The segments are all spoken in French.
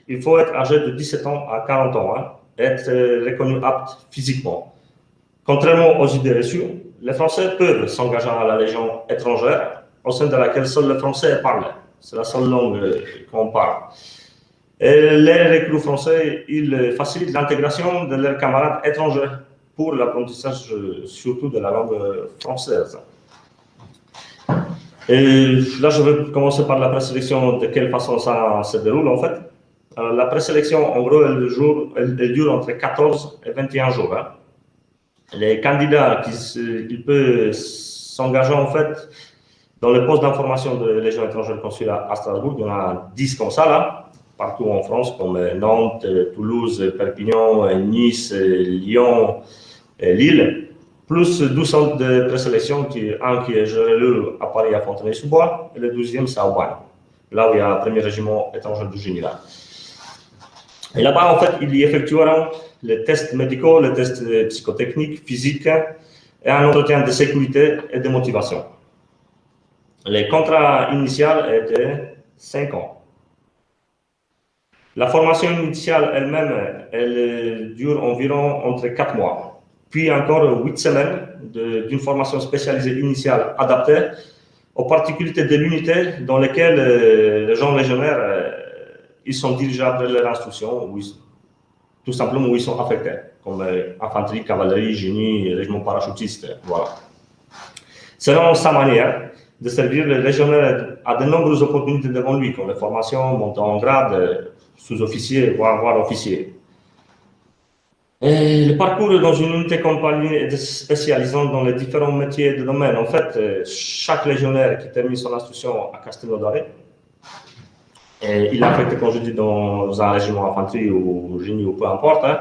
il faut être âgé de 17 ans à 40 ans, hein, être reconnu apte physiquement. Contrairement aux idées reçues, les Français peuvent s'engager à la Légion étrangère, au sein de laquelle seul le français est parlé. C'est la seule langue qu'on parle. Et les recrues français, ils facilitent l'intégration de leurs camarades étrangers pour l'apprentissage surtout de la langue française. Et là, je vais commencer par la présélection, de quelle façon ça se déroule en fait. La présélection, en gros, elle dure entre 14 et 21 jours. Hein. Les candidats, ils peuvent s'engager en fait dans le poste d'information de la Légion étrangère consulat à Strasbourg. Il y en a 10 comme ça, là, partout en France, comme Nantes, Toulouse, Perpignan, Nice, Lyon, Lille, plus 12 centres de présélection, un qui est géré à Paris, à Fontenay-sous-Bois, et le 12e, c'est à Aubagne, là où il y a un premier régiment étranger du général. Et là-bas, en fait, ils y effectueront les tests médicaux, les tests psychotechniques, physiques, et un entretien de sécurité et de motivation. Le contrat initial est de 5 ans. La formation initiale elle-même, elle dure environ entre 4 mois, puis encore 8 semaines d'une formation spécialisée initiale adaptée aux particularités de l'unité dans lesquelles les gens légionnaires ils sont dirigés après leur instruction, tout simplement où ils sont affectés, comme infanterie, cavalerie, génie, régiment parachutiste, voilà. Selon sa manière de servir, le légionnaire a de nombreuses opportunités devant lui, comme les formations, montant en grade, sous-officier, voire officier. Et le parcours dans une unité compagnie est spécialisant dans les différents métiers de domaine. En fait, chaque légionnaire qui termine son instruction à Castelnaudary, il est affecté, comme je dis, dans un régiment infanterie ou génie ou peu importe. Hein.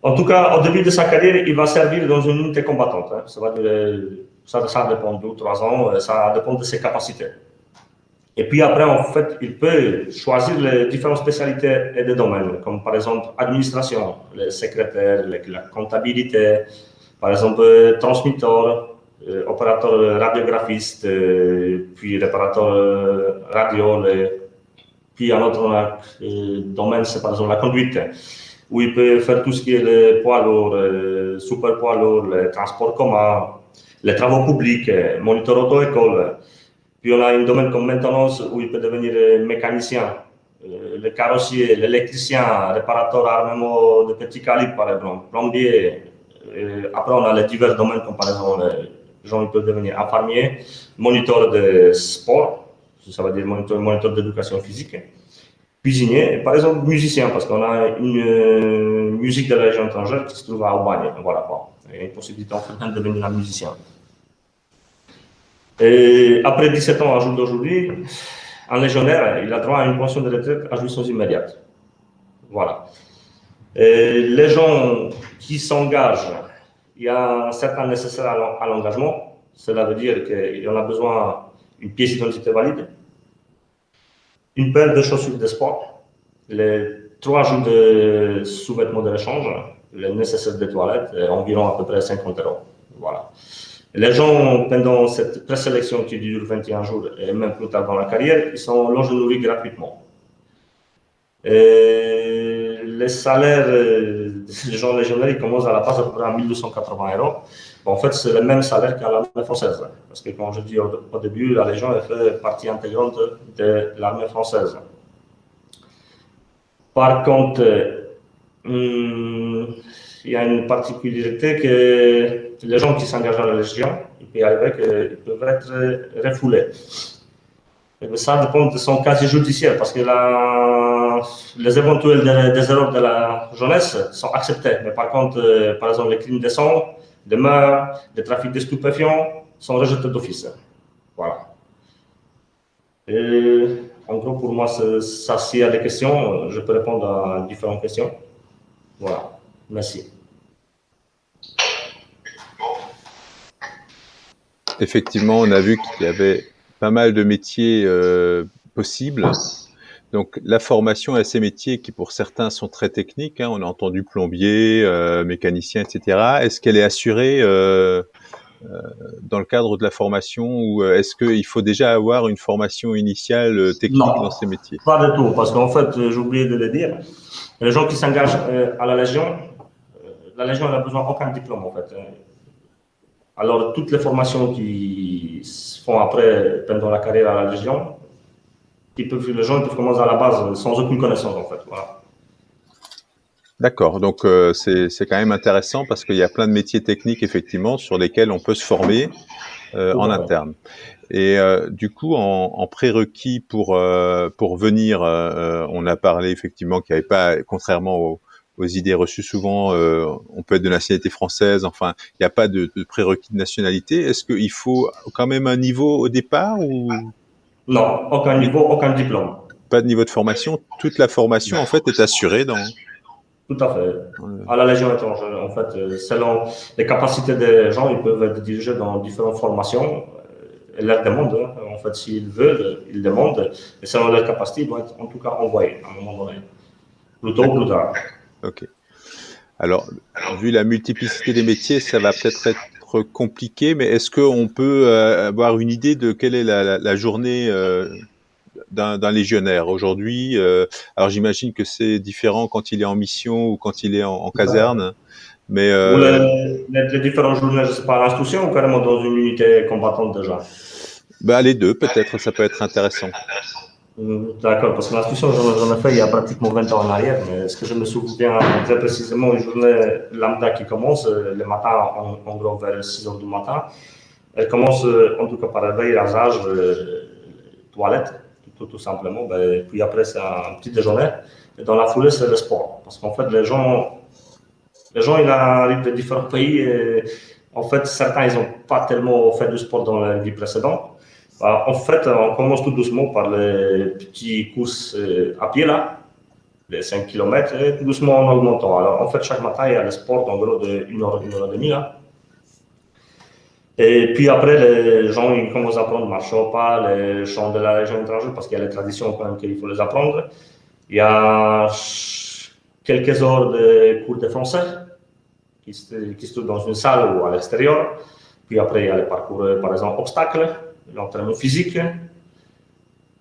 En tout cas, au début de sa carrière, il va servir dans une unité combattante. Hein. Ça dépend de 2 ou 3 ans, ça dépend de ses capacités. Et puis après, en fait, il peut choisir les différentes spécialités et des domaines, comme par exemple administration, le secrétaire, la comptabilité, par exemple transmetteur, opérateur radiographiste, puis réparateur radio, puis un autre domaine, c'est par exemple la conduite, où il peut faire tout ce qui est le poids lourd, super poids lourd, le transport commun, les travaux publics, moniteur auto-école. Puis on a un domaine comme maintenance où il peut devenir mécanicien, le carrossier, l'électricien, réparateur armement de petit calibre par exemple, plombier. Après on a les divers domaines comme par exemple les gens peuvent devenir infirmiers, moniteur de sport, ça veut dire moniteur d'éducation physique, cuisinier, et par exemple musicien, parce qu'on a une musique de la Légion étrangère qui se trouve à Aubagne. Voilà quoi. Il y a une possibilité en fait de devenir un musicien. Et après 17 ans à jour d'aujourd'hui, un légionnaire, il a droit à une pension de retraite à jouissance immédiate. Voilà. Et les gens qui s'engagent, il y a un certain nécessaire à l'engagement. Cela veut dire qu'il y en a besoin d'une pièce d'identité valide, une paire de chaussures de sport, les 3 jours de sous-vêtements de rechange, le nécessaire de toilette, environ à peu près 50 €. Voilà. Les gens, pendant cette présélection qui dure 21 jours et même plus tard dans la carrière, ils sont logés nourris gratuitement. Et les salaires des gens légionnaires, ils commencent à la base à peu près à 1 280 €. En fait, c'est le même salaire qu'à l'armée française. Parce que, comme je dis au début, la Légion fait partie intégrante de l'armée française. Par contre, il y a une particularité que les gens qui s'engagent à la Légion, il peut arriver qu'ils peuvent être refoulés. Et ça dépend de son casier judiciaire, parce que les éventuels des erreurs de la jeunesse sont acceptés. Mais par contre, par exemple, les crimes de sang, de meurtres, de trafic de stupéfiants sont rejetés d'office. Voilà. Et en gros, pour moi, ça, s'il y a des questions, je peux répondre à différentes questions. Voilà. Merci. Effectivement, on a vu qu'il y avait pas mal de métiers possibles. Donc, la formation à ces métiers qui, pour certains, sont très techniques, hein, on a entendu plombier, mécanicien, etc. Est-ce qu'elle est assurée dans le cadre de la formation, ou est-ce qu'il faut déjà avoir une formation initiale technique Non, dans ces métiers? pas du tout, parce qu'en fait, j'ai oublié de le dire, les gens qui s'engagent à la Légion n'a besoin d'aucun diplôme en fait. Alors, toutes les formations qui se font après, pendant la carrière à la Légion, les gens peuvent commencer à la base sans aucune connaissance en fait. Voilà. D'accord, donc c'est quand même intéressant parce qu'il y a plein de métiers techniques effectivement sur lesquels on peut se former Tout en à fait. interne. Et du coup, en prérequis pour venir, on a parlé effectivement qu'il n'y avait pas, contrairement aux idées reçues souvent, on peut être de nationalité française, enfin, il n'y a pas de prérequis de nationalité. Est-ce qu'il faut quand même un niveau au départ ou Non, aucun niveau, aucun diplôme. pas de niveau de formation? Toute la formation, en fait, est assurée Tout à fait. dans le... À la Légion étrangère, en fait, selon les capacités des gens, ils peuvent être dirigés dans différentes formations. Et leur demande, hein. En fait, s'ils veulent, ils demandent. Et selon leur capacité, ils vont être en tout cas envoyés à un moment donné. Plus tôt ou plus D'accord, tard. ok. Alors, vu la multiplicité des métiers, ça va peut-être être compliqué, mais est-ce qu'on peut avoir une idée de quelle est la journée d'un légionnaire aujourd'hui? Alors, j'imagine que c'est différent quand il est en mission ou quand il est en caserne, mais Ou les différentes journées, je ne sais pas, à l'instruction ou carrément dans une unité combattante déjà. bah, les deux, peut-être, ça peut être intéressant. D'accord, parce que l'instruction, j'en ai fait il y a pratiquement 20 ans en arrière, mais ce que je me souviens très précisément, une journée lambda qui commence le matin, en gros vers 6 heures du matin. Elle commence en tout cas par réveil, rasage, toilette, tout simplement. Ben, puis après, c'est un petit déjeuner. Et dans la foulée, c'est le sport. Parce qu'en fait, les gens ils arrivent de différents pays. Et en fait, certains, ils n'ont pas tellement fait du sport dans la vie précédente. En fait, on commence tout doucement par les petits courses à pied, là, les 5 km, et tout doucement en augmentant. Alors, en fait, chaque matin, il y a le sport, en gros, de 1 heure et demie, là. Et puis après, les gens ils commencent à apprendre marche au pas, les chants de la Légion étrangère, parce qu'il y a les traditions quand même qu'il faut les apprendre. Il y a quelques heures de cours de français qui se trouvent dans une salle ou à l'extérieur. Puis après, il y a le parcours, par exemple, obstacles, l'entraînement physique.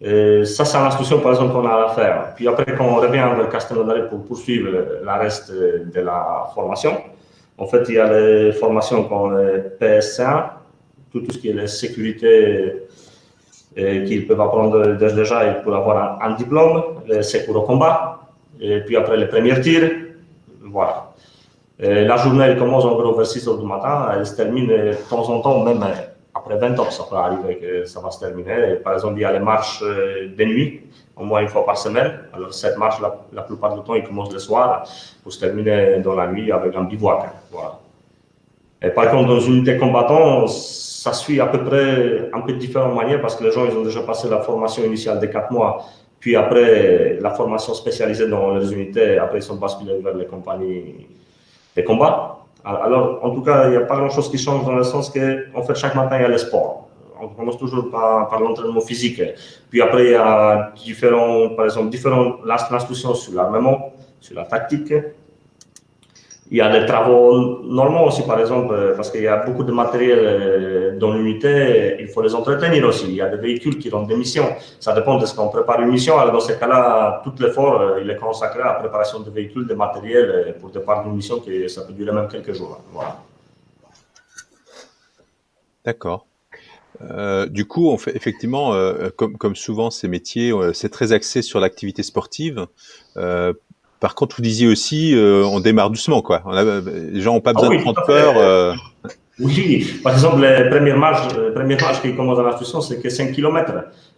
Et ça, c'est l'instruction, par exemple, qu'on a à faire. Puis après, quand on revient vers Castelnaudary pour poursuivre le reste de la formation, en fait, il y a les formations comme le PSC1, tout ce qui est la sécurité qu'ils peuvent apprendre déjà et pour avoir un diplôme, le secours au combat, et puis après les premiers tirs. Voilà. Et la journée, elle commence en gros vers 6 heures du matin, elle se termine de temps en temps, même après 20 heures, ça peut arriver que ça va se terminer. Et par exemple, il y a les marches de nuit, au moins une fois par semaine. Alors, cette marche, la plupart du temps, il commence le soir pour se terminer dans la nuit avec un bivouac. Voilà. Et par contre, dans une unité combattant, ça suit à peu près un peu de différentes manières parce que les gens, ils ont déjà passé la formation initiale de 4 mois, puis après la formation spécialisée dans les unités, après ils sont basculés vers les compagnies de combat. Alors, en tout cas, il n'y a pas grand-chose qui change dans le sens que, en fait, chaque matin, il y a le sport. On commence toujours par l'entraînement physique. Puis après, il y a par exemple, différentes instructions sur l'armement, sur la tactique. Il y a des travaux normaux aussi, par exemple, parce qu'il y a beaucoup de matériel dans l'unité, il faut les entretenir aussi. Il y a des véhicules qui ont des missions. Ça dépend de ce qu'on prépare une mission. Alors, dans ces cas-là, tout l'effort, il est consacré à la préparation de véhicules, de matériel pour départ d'une mission qui ça peut durer même quelques jours. Voilà. D'accord. Du coup, on fait effectivement, comme souvent ces métiers, c'est très axé sur l'activité sportive. Par contre, vous disiez aussi, on démarre doucement, quoi. Les gens n'ont pas Ah besoin de oui, tout prendre à peur. fait. Oui, par exemple, les premières marches qui commencent dans l'instruction, c'est que 5 km.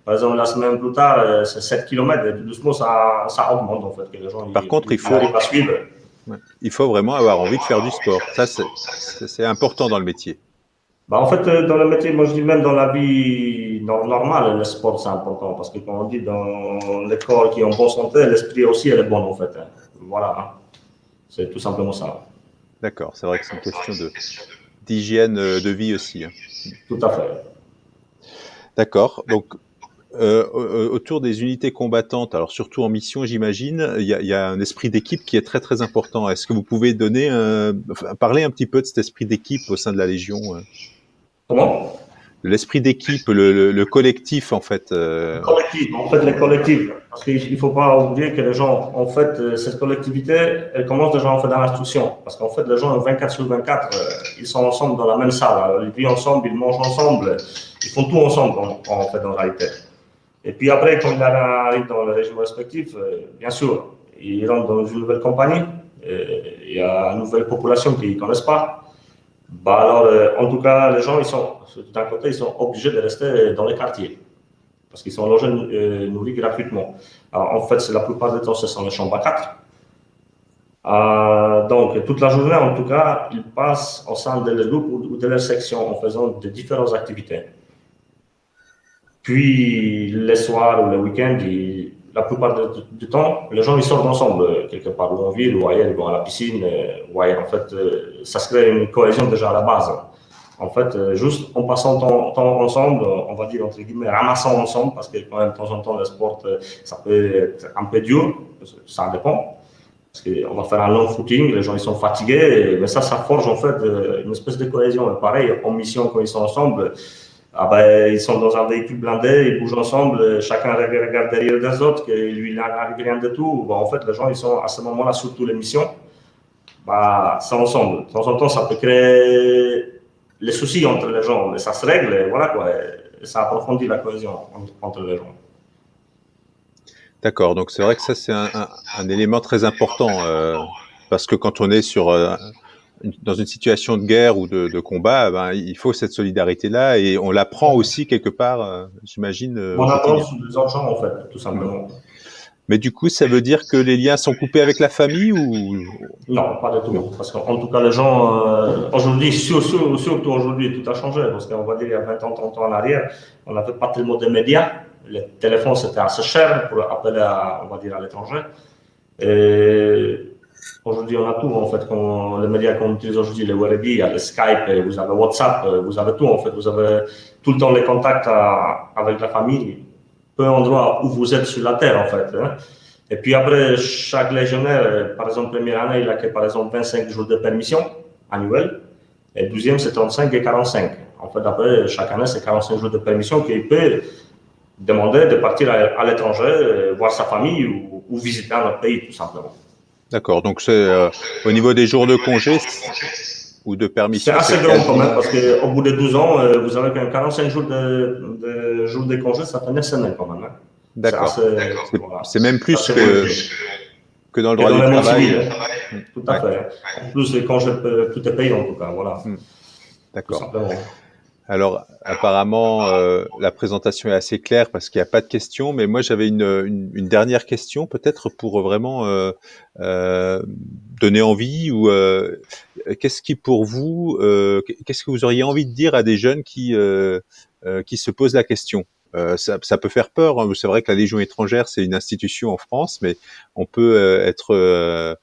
Par exemple, la semaine plus tard, c'est 7 km. Et tout doucement, ça augmente, en fait, que les gens Par contre, ils arrivent à suivre. il faut vraiment avoir envie de faire du sport. Ça, c'est important dans le métier. Bah, en fait, dans le métier, moi je dis même dans la vie normale, le sport c'est important parce que quand on dit dans le corps qui est en bonne santé, l'esprit aussi elle est bon en fait. Hein. Voilà, hein. C'est tout simplement ça. D'accord. C'est vrai que c'est une question d'hygiène de vie aussi, hein. Tout à fait. D'accord. Donc, autour des unités combattantes, alors surtout en mission, j'imagine, il y a un esprit d'équipe qui est très très important. Est-ce que vous pouvez parler un petit peu de cet esprit d'équipe au sein de la Légion? Comment? L'esprit d'équipe, le collectif, en fait. Collectif, en fait, les collectifs. Parce qu'il ne faut pas oublier que les gens, en fait, cette collectivité, elle commence déjà en fait dans l'instruction. Parce qu'en fait, les gens, 24 sur 24, ils sont ensemble dans la même salle. Alors, ils vivent ensemble, ils mangent ensemble, ils font tout ensemble, en fait, en réalité. Et puis après, quand ils arrivent dans le régime respectif, bien sûr, ils rentrent dans une nouvelle compagnie, il y a une nouvelle population qu'ils ne connaissent pas. Bah alors, en tout cas, les gens, d'un côté, ils sont obligés de rester dans les quartiers parce qu'ils sont logés, nourris gratuitement. Alors, en fait, c'est la plupart du temps, ce sont les chambres à quatre. Donc, toute la journée, en tout cas, ils passent au sein de leur groupe ou de leur section en faisant de différentes activités. Puis, les soirs ou les week-ends, la plupart du temps, les gens ils sortent ensemble, quelque part, ou en ville, ou ailleurs, ils vont à la piscine, ou ailleurs. En fait, ça se crée une cohésion déjà à la base. En fait, juste en passant temps ensemble, on va dire entre guillemets, ramassant ensemble, parce que quand même, de temps en temps, le sport, ça peut être un peu dur, ça dépend. Parce qu'on va faire un long footing, les gens ils sont fatigués, mais ça forge en fait une espèce de cohésion. Et pareil, en mission, quand ils sont ensemble, ah ben, ils sont dans un véhicule blindé, ils bougent ensemble, chacun regarde derrière des autres, que lui il n'arrive rien de tout. Bon, en fait, les gens ils sont à ce moment-là, surtout les missions, bah, c'est ensemble. De temps en temps, ça peut créer les soucis entre les gens, mais ça se règle, et voilà quoi. Et ça approfondit la cohésion entre les gens. D'accord, donc c'est vrai que ça, c'est un élément très important, parce que quand on est dans une situation de guerre ou de combat, ben, il faut cette solidarité-là et on l'apprend aussi quelque part, j'imagine, au On apprend quotidien. sur les autres gens, en fait, tout Mm. simplement. Mais du coup, ça veut dire que les liens sont coupés avec la famille ou Non, pas du tout. non? Parce qu'en tout cas, les gens, aujourd'hui, surtout aujourd'hui, tout a changé. Parce qu'on va dire, il y a 20 ans, 30 ans en arrière, on n'avait pas tellement de médias. Le téléphone, c'était assez cher pour appeler, on va dire, à l'étranger. Et aujourd'hui, on a tout, en fait. Les médias qu'on utilise aujourd'hui, les Werebi, il y a le Skype, vous avez WhatsApp, vous avez tout, en fait. Vous avez tout le temps les contacts avec la famille, peu endroit où vous êtes sur la Terre, en fait. Hein. Et puis après, chaque légionnaire, par exemple, première année, il a que, par exemple, 25 jours de permission annuelle. Et deuxième, c'est 35 et 45. En fait, après, chaque année, c'est 45 jours de permission qu'il peut demander de partir à l'étranger, voir sa famille ou visiter un autre pays, tout simplement. D'accord, donc c'est au niveau des jours de congé ou de C'est permission, assez c'est grand quand même, quasiment parce qu'au bout de 12 ans, vous avez quand même 45 jours jours de congé, ça fait 9 semaines quand même. Hein. C'est d'accord. assez, voilà, C'est même c'est plus assez volumineux. que dans le Que droit dans du le monde travail. civil, hein. Mm. Tout à Ouais. fait. En plus, les congés, tout est payé en tout cas, voilà, Mm. tout D'accord. simplement. Alors, apparemment, la présentation est assez claire parce qu'il n'y a pas de questions, mais moi j'avais une dernière question, peut-être pour vraiment donner envie ou qu'est-ce qui pour vous, qu'est-ce que vous auriez envie de dire à des jeunes qui se posent la question? Ça peut faire peur, hein. C'est vrai que la Légion étrangère, c'est une institution en France, mais on peut être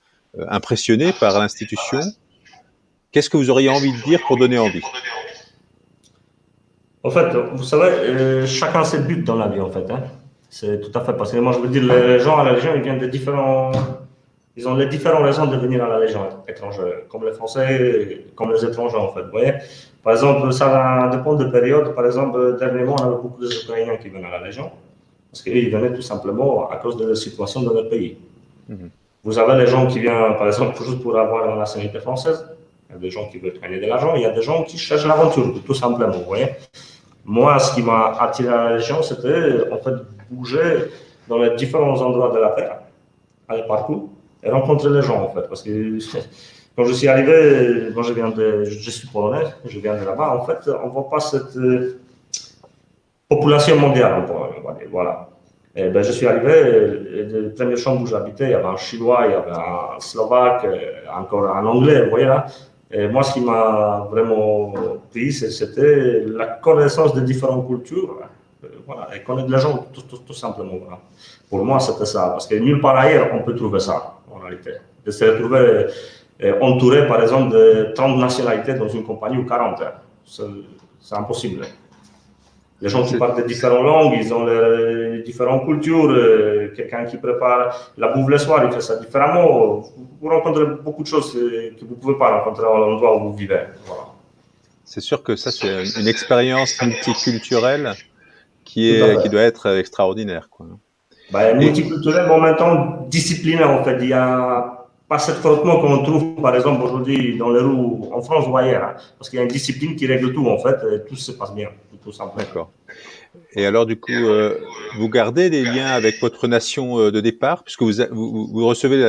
impressionné par l'institution. Qu'est-ce que vous auriez envie de dire pour donner envie? En fait, vous savez, chacun ses buts dans la vie, en fait. Hein. C'est tout à fait parce que moi, je veux dire, les gens à la Légion, ils viennent de différents. Ils ont les différentes raisons de venir à la Légion étrangère, comme les Français, comme les étrangers, en fait. Vous voyez. Par exemple, ça dépend de périodes. Par exemple, dernièrement, on avait beaucoup d'Ukrainiens qui venaient à la Légion parce qu'ils venaient tout simplement à cause de la situation dans leur pays. Mhm. Vous avez les gens qui viennent, par exemple, juste pour avoir la nationalité française. Il y a des gens qui veulent gagner de l'argent. Il y a des gens qui cherchent l'aventure, tout simplement. Vous voyez. Moi, ce qui m'a attiré à la Légion, c'était en fait bouger dans les différents endroits de la Terre, aller partout et rencontrer les gens en fait. Parce que quand je suis arrivé, moi je suis polonais, je viens de là-bas, en fait, on ne voit pas cette population mondiale en Pologne, on va dire, voilà. Et ben, je suis arrivé, les premières chambres où j'habitais, il y avait un Chinois, il y avait un Slovaque, encore un Anglais, vous voyez là. Et moi, ce qui m'a vraiment pris, c'était la connaissance des différentes cultures, voilà, et connaître les gens tout simplement. Voilà. Pour moi, c'était ça, parce que nulle part ailleurs, on peut trouver ça, en réalité. De se retrouver entouré, par exemple, de 30 nationalités dans une compagnie ou 40, c'est impossible. Les gens qui parlent de différentes langues, ils ont les différentes cultures. Quelqu'un qui prépare la bouffe le soir, il fait ça différemment. Vous rencontrez beaucoup de choses que vous ne pouvez pas rencontrer à l'endroit où vous vivez. Voilà. c'est sûr que ça, c'est une expérience multiculturelle qui Tout à fait. doit être extraordinaire, quoi. Ben, Et multiculturel, mais en même temps disciplinaire, en fait. Il n'y a pas cet frottement qu'on trouve, par exemple, aujourd'hui dans les roues en France ou ailleurs. Hein, parce qu'il y a une discipline qui règle tout, en fait, et tout se passe bien, tout simplement. d'accord. Et alors, du coup, vous gardez des liens avec votre nation de départ, puisque vous recevez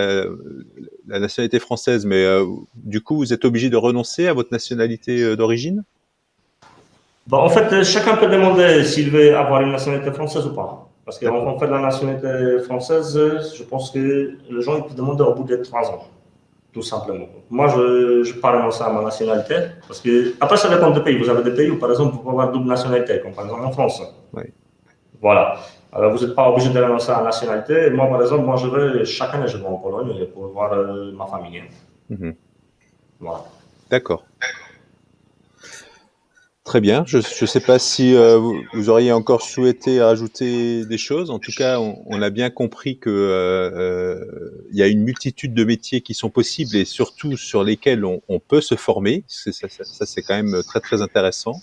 la nationalité française, mais du coup, vous êtes obligé de renoncer à votre nationalité d'origine? Bon, en fait, chacun peut demander s'il veut avoir une nationalité française ou pas. Parce qu'en D'accord. en fait, la nationalité française, je pense que les gens ils peuvent demander au bout de 3 ans, tout simplement. Moi, je pas renoncer à ma nationalité. Parce que, après, ça dépend des pays. Vous avez des pays où, par exemple, vous pouvez avoir double nationalité, comme par exemple en France. Oui. Voilà. Alors, vous n'êtes pas obligé de renoncer à la nationalité. Moi, par exemple, moi, chaque année, je vais en Pologne pour voir ma famille. Mhm. Voilà. D'accord. Très bien. Je ne sais pas si vous auriez encore souhaité rajouter des choses. En tout cas, on a bien compris que il y a une multitude de métiers qui sont possibles et surtout sur lesquels on peut se former. Ça, c'est quand même très très intéressant.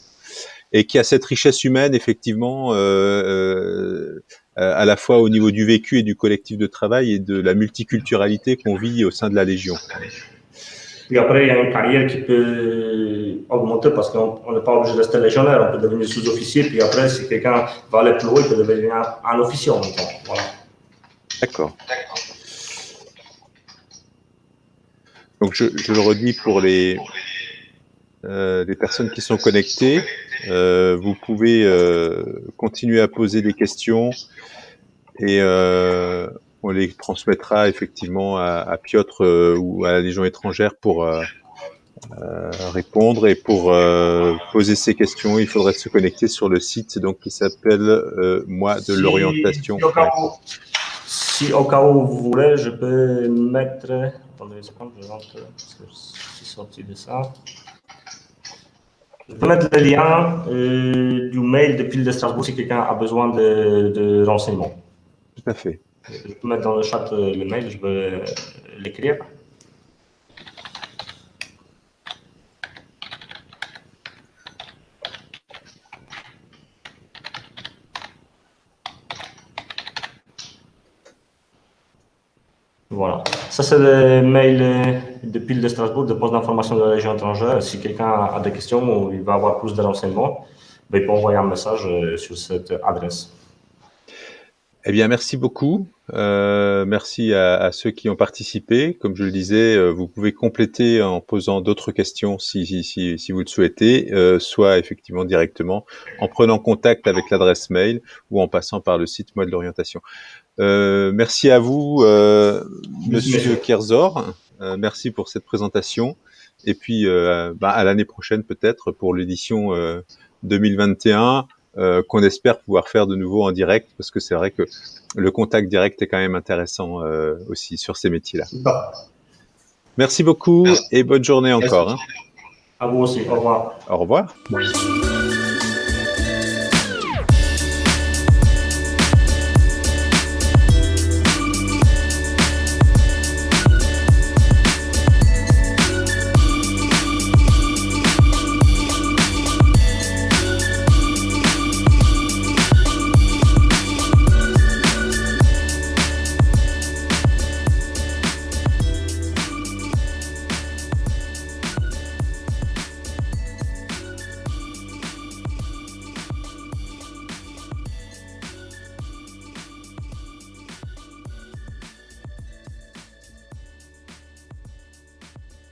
Et qu'il y a cette richesse humaine, effectivement, à la fois au niveau du vécu et du collectif de travail et de la multiculturalité qu'on vit au sein de la Légion. Puis après, il y a une carrière qui peut augmenter parce qu'on n'est pas obligé de rester légionnaire. On peut devenir sous-officier. Puis après, si quelqu'un va aller plus haut, il peut devenir un officier en même temps. Voilà. D'accord. Donc, je le redis pour les personnes qui sont connectées. Vous pouvez continuer à poser des questions et on les transmettra effectivement à Piotr ou à la Légion étrangère pour répondre et pour poser ces questions. Il faudrait se connecter sur le site donc qui s'appelle moi de l'orientation.fr. Si au cas où vous voulez, je peux mettre. Attendez une seconde, je rentre parce que je suis sorti de ça. Je peux mettre le lien du mail de Pile de Strasbourg si quelqu'un a besoin de renseignements. Tout à fait. Je peux mettre dans le chat le mail, je vais l'écrire. Voilà. Ça, c'est le mail de Pile de Strasbourg, de poste d'information de la Légion étrangère. Si quelqu'un a des questions ou il va avoir plus de renseignements, ben, il peut envoyer un message sur cette adresse. Eh bien, merci beaucoup. Merci à ceux qui ont participé. Comme je le disais, vous pouvez compléter en posant d'autres questions si vous le souhaitez, soit effectivement directement en prenant contact avec l'adresse mail ou en passant par le site Moi de l'orientation. Merci à vous, Monsieur Kerzor. Merci pour cette présentation. Et puis, à l'année prochaine peut-être pour l'édition 2021. Qu'on espère pouvoir faire de nouveau en direct, parce que c'est vrai que le contact direct est quand même intéressant aussi sur ces métiers-là. Merci beaucoup et bonne journée encore. Hein. À vous aussi, au revoir. Au revoir.